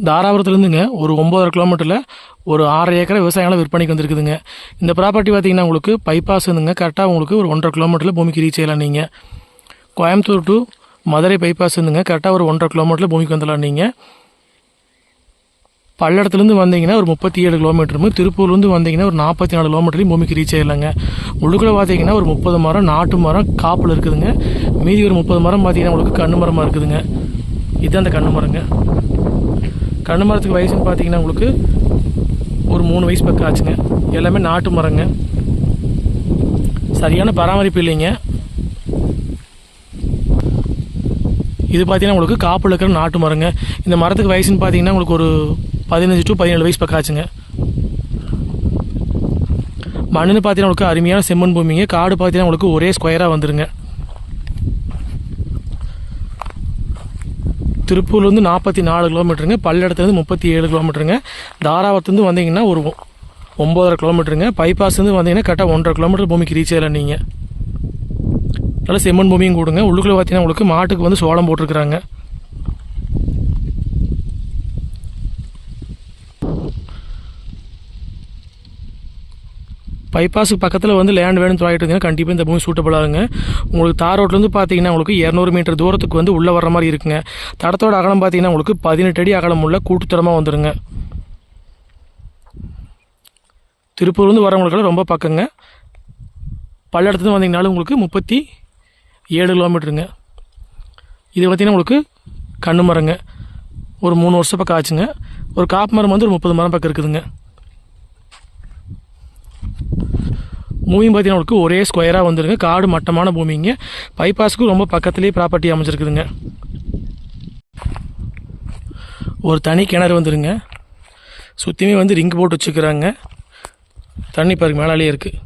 தாராபுரத்துலேருந்துங்க ஒரு 9.5 கிலோமீட்டரில் ஒரு 6 ஏக்கரை விவசாயங்களும் விற்பனைக்கு வந்திருக்குதுங்க. இந்த ப்ராப்பர்ட்டி பார்த்திங்கன்னா உங்களுக்கு பைபாஸ் வந்துங்க கரெக்டாக உங்களுக்கு ஒரு 1.5 கிலோமீட்டரில் பூமிக்கு ரீச் செய்யலாம். நீங்கள் கோயம்புத்தூர் டு மதுரை பைபாஸ் வந்துங்க கரெக்டாக ஒரு 1.5 கிலோமீட்டரில் பூமிக்கு வந்துடலாம். நீங்கள் பல்லடத்துலேருந்து வந்தீங்கன்னா ஒரு 37 கிலோமீட்டரும், திருப்பூர்லேருந்து வந்தீங்கன்னா ஒரு 44 கிலோமீட்டர்லையும் பூமிக்கு ரீச் ஆயிடலாங்க. உள்ளுக்குள்ளே பார்த்தீங்கன்னா ஒரு 30 மரம் நாட்டு மரம் காப்பில் இருக்குதுங்க. மீதி ஒரு 30 மரம் பார்த்தீங்கன்னா உங்களுக்கு கண்ணு மரமாக இருக்குதுங்க. இதுதான் அந்த கண்ணு மரங்க. கண்ணு மரத்துக்கு வயசுன்னு பார்த்தீங்கன்னா உங்களுக்கு ஒரு 3 வயசு பக்கம் ஆச்சுங்க. எல்லாமே நாட்டு மரங்க. சரியான பராமரிப்பு இல்லைங்க. இது பார்த்தீங்கன்னா உங்களுக்கு காப்பில் இருக்கிற நாட்டு மரங்க. இந்த மரத்துக்கு வயசுன்னு பார்த்தீங்கன்னா உங்களுக்கு ஒரு 15 to 17 வயசு பக்கம் ஆச்சுங்க. மண்ணுன்னு பார்த்தீங்கன்னா உங்களுக்கு அருமையான செம்மண் பூமிங்க. காடு பார்த்தீங்கன்னா உங்களுக்கு ஒரே ஸ்கொயராக வந்துருங்க. திருப்பூர்லேருந்து 44 கிலோமீட்டருங்க, பல்லடத்துலேருந்து 37 கிலோமீட்டருங்க, தாராபுரத்துலேருந்து வந்தீங்கன்னா ஒரு 9.5 கிலோமீட்டருங்க, பைபாஸ்லேருந்து வந்தீங்கன்னா கரெக்டாக 1.5 கிலோமீட்டர் பூமிக்கு ரீச் ஆகலாம். நீங்கள் நல்லா செம்மண் பூமியும் கூடுங்க. உள்ளுக்குள்ளே பார்த்தீங்கன்னா உங்களுக்கு மாட்டுக்கு வந்து சோளம் போட்டிருக்கிறாங்க. பைபாஸுக்கு பக்கத்தில் வந்து லேண்ட் வேணும்னு சொல்லிட்டு இருந்தீங்கன்னா கண்டிப்பாக இந்த பூமி சூட்டபிள் ஆகுங்க. உங்களுக்கு தார் ரோட்லேருந்து பார்த்தீங்கன்னா உங்களுக்கு 200 மீட்டர் தூரத்துக்கு வந்து உள்ளே வர்ற மாதிரி இருக்குங்க. தடத்தோட அகலம் பார்த்தீங்கன்னா உங்களுக்கு 18 அடி அகலம் உள்ள கூட்டுத்தரமாக வந்துடுங்க. திருப்பூர்லேருந்து வரவங்களுக்கெல்லாம் ரொம்ப பக்கங்க. பல்லடத்துலேருந்து வந்தீங்கனாலும் உங்களுக்கு 37 கிலோமீட்டருங்க. இது பார்த்தீங்கன்னா உங்களுக்கு கண்ணு மரங்க. ஒரு 3 வருஷம் பக்கம் ஆச்சுங்க. ஒரு காப்பு மரம் வந்து ஒரு 30 மரம் பக்கம் இருக்குதுங்க. பூமியும் பார்த்தீங்கன்னா உங்களுக்கு ஒரே ஸ்கொயராக வந்துருங்க. காடு மட்டமான பூமிங்க. பைபாஸுக்கு ரொம்ப பக்கத்துலேயே ப்ராப்பர்ட்டி அமைச்சிருக்குதுங்க. ஒரு தனி கிணறு வந்துருங்க. சுற்றியுமே வந்து ரிங்க் போட்டு வச்சுக்கிறாங்க. தண்ணி பாருங்க மேலாலேயே இருக்குது.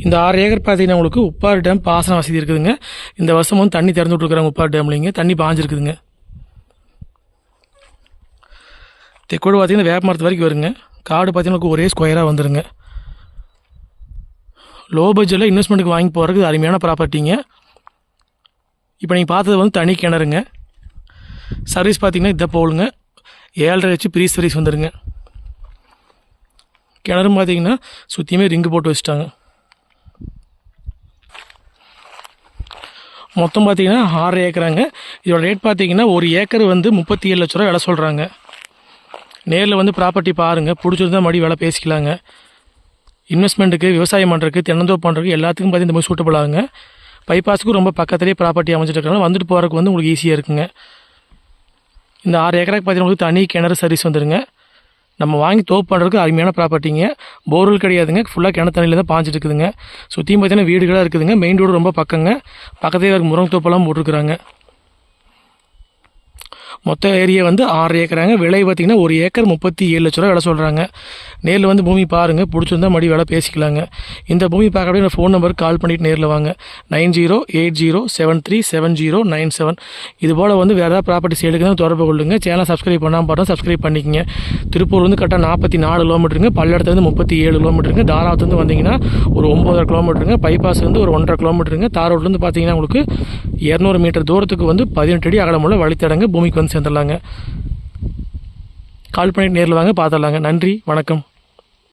இந்த 6 ஏக்கர் பார்த்தீங்கன்னா உங்களுக்கு உப்பாறு டேம் பாசன வசதி இருக்குதுங்க. இந்த வருஷம் வந்து தண்ணி திறந்து விட்டுருக்குறாங்க. உப்பாறு டேம்லிங்க தண்ணி பாஞ்சிருக்குதுங்க. தெக்கோடு பார்த்தீங்கன்னா வேப்ப மரத்து வரைக்கும் வருங்க. காடு பார்த்தீங்கன்னா ஒரே ஸ்கொயராக வந்துடுங்க. லோ பட்ஜெட்டில் இன்வெஸ்ட்மெண்ட்டுக்கு வாங்கி போகிறதுக்கு அருமையான ப்ராப்பர்ட்டிங்க. இப்போ நீங்கள் பார்த்தது வந்து தனி கிணறுங்க. சர்வீஸ் பார்த்தீங்கன்னா இதை போலுங்க 7.5 வச்சு ப்ரீ சர்வீஸ் வந்துடுங்க. கிணறு பார்த்தீங்கன்னா சுற்றியுமே ரிங்கு போட்டு வச்சுட்டாங்க. மொத்தம் பார்த்தீங்கன்னா 6 ஏக்கராங்க. இதோட ரேட் பார்த்தீங்கன்னா ஒரு ஏக்கர் வந்து 37 லட்ச ரூபா விலை சொல்கிறாங்க. நேரில் வந்து ப்ராப்பர்ட்டி பாருங்கள், பிடிச்சிருந்தா மறுபடியும் விலை பேசிக்கலாங்க. இன்வெஸ்ட்மெண்ட்டுக்கு, விவசாயம் பண்ணுறதுக்கு, தென்னந்தோப்பு பண்ணுறதுக்கு எல்லாத்துக்கும் பார்த்தீங்கன்னா இந்த மாதிரி சூட்டபிள் ஆகுங்க. பைபாஸுக்கும் ரொம்ப பக்கத்துலேயே ப்ராப்பர்ட்டி அமைச்சிட்டு இருக்கிறனால வந்துட்டு போகிறதுக்கு வந்து உங்களுக்கு ஈஸியாக இருக்குங்க. இந்த 6 ஏக்கராக்கு பார்த்தீங்கன்னா உங்களுக்கு தனி கிணறு சர்வீஸ் வந்துடுங்க. நம்ம வாங்கி தோப்பு பண்ணுறதுக்கு அருமையான ப்ராப்பர்ட்டிங்க. போர்வெல் கிடையாதுங்க, ஃபுல்லாக கிணறு தண்ணியில் தான் பாஞ்சிட்டு இருக்குதுங்க. சுற்றியும் பார்த்தீங்கன்னா வீடுகளாக இருக்குதுங்க. மெயின் ரோடு ரொம்ப பக்கங்க. பக்கத்தில் இருக்க முருங்கைத்தோப்பெல்லாம் போட்டிருக்குறாங்க. மொத்த ஏரியா வந்து 6 ஏக்கராங்க. விலை பார்த்திங்கன்னா ஒரு ஏக்கர் 37 லட்ச ரூபா விலை சொல்கிறாங்க. நேரில் வந்து பூமி பாருங்கள், பிடிச்சிருந்தா மறுபடியும் விலை பேசிக்கலாங்க. இந்த பூமி பார்க்கறதுக்கு நான் ஃபோன் நம்பருக்கு கால் பண்ணிவிட்டு நேரில் வாங்க. 9080737097. இது போல் வந்து வேறு ஏதாவது ப்ராப்பர்ட்டி சேலுக்கு தான் தொடர்பு கொள்ளுங்க. சேனல் சப்ஸ்கிரைப் பண்ணாமல் பார்த்தா சப்ஸ்கிரைப் பண்ணிக்கங்க. திருப்பூர்லேருந்து கரெக்டாக 44 கிலோமீட்டருங்க, பல்லடத்துலேருந்து 37 கிலோமீட்டருங்க, தாராபுரத்துலேருந்து வந்தீங்கன்னா ஒரு 9.5 கிலோமீட்டருங்க, பைபாஸ் வந்து ஒரு 1.5 கிலோமீட்டருங்க, தார் ரோட்லேருந்து பார்த்தீங்கன்னா உங்களுக்கு 200 மீட்டர் தூரத்துக்கு வந்து 18 அடி அகலமுள்ள வழித்தடங்க. பூமிக்கு வந்து சேர்ந்துடலாங்க. கால் பண்ணிட்டு நேரில் வாங்க, பார்த்துடலாங்க. நன்றி, வணக்கம்.